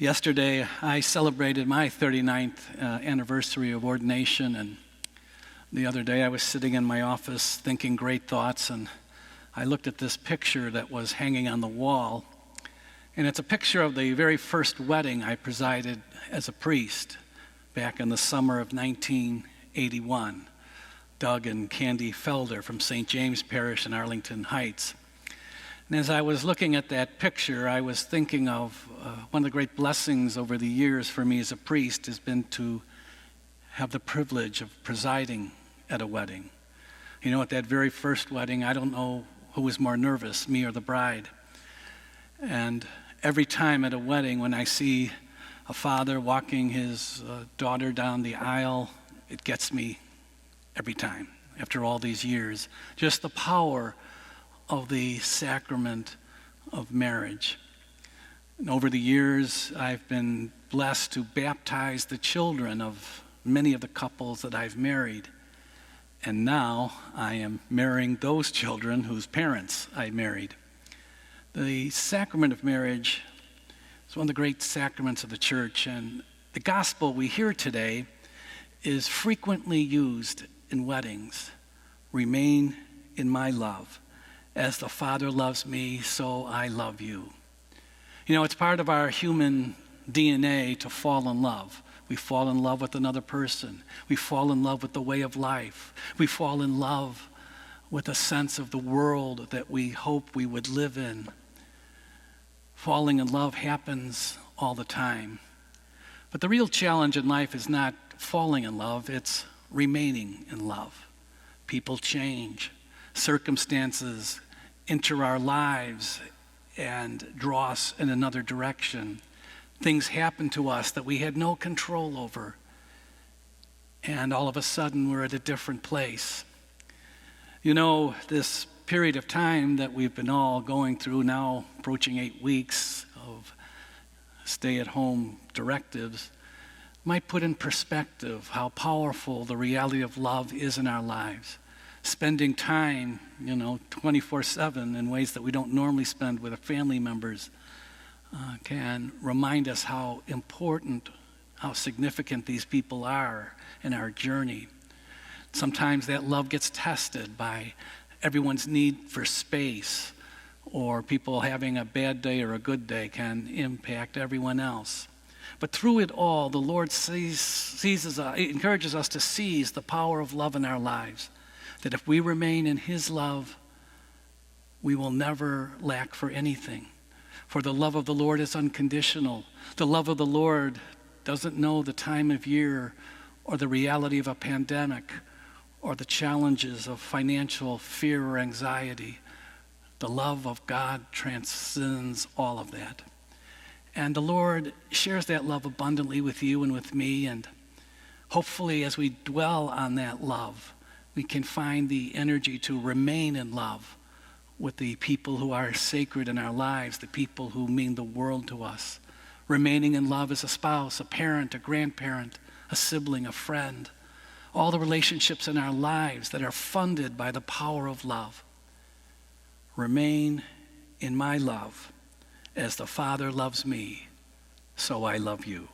Yesterday, I celebrated my 39th anniversary of ordination, and the other day I was sitting in my office thinking great thoughts, and I looked at this picture that was hanging on the wall, and it's a picture of the very first wedding I presided as a priest back in the summer of 1981. Doug and Candy Felder from St. James Parish in Arlington Heights. And as I was looking at that picture, I was thinking of one of the great blessings over the years for me as a priest has been to have the privilege of presiding at a wedding. You know, at that very first wedding, I don't know who was more nervous, me or the bride. And every time at a wedding, when I see a father walking his daughter down the aisle, it gets me every time, after all these years. Just the power of the sacrament of marriage. And over the years, I've been blessed to baptize the children of many of the couples that I've married. And now I am marrying those children whose parents I married. The sacrament of marriage is one of the great sacraments of the church, and the gospel we hear today is frequently used in weddings. Remain in my love. As the Father loves me, so I love you. You know, it's part of our human DNA to fall in love. We fall in love with another person. We fall in love with the way of life. We fall in love with a sense of the world that we hope we would live in. Falling in love happens all the time. But the real challenge in life is not falling in love, it's remaining in love. People change. Circumstances enter our lives and draw us in another direction. Things happen to us that we had no control over. And all of a sudden, we're at a different place. You know, this period of time that we've been all going through now, approaching 8 weeks of stay-at-home directives, might put in perspective how powerful the reality of love is in our lives. Spending time, 24/7 in ways that we don't normally spend with our family members can remind us how important, how significant these people are in our journey. Sometimes that love gets tested by everyone's need for space, or people having a bad day or a good day can impact everyone else. But through it all, the Lord encourages us to seize the power of love in our lives. That if we remain in his love, we will never lack for anything. For the love of the Lord is unconditional. The love of the Lord doesn't know the time of year or the reality of a pandemic or the challenges of financial fear or anxiety. The love of God transcends all of that. And the Lord shares that love abundantly with you and with me, and hopefully as we dwell on that love, we can find the energy to remain in love with the people who are sacred in our lives, the people who mean the world to us. Remaining in love as a spouse, a parent, a grandparent, a sibling, a friend. All the relationships in our lives that are funded by the power of love. Remain in my love. As the Father loves me, so I love you.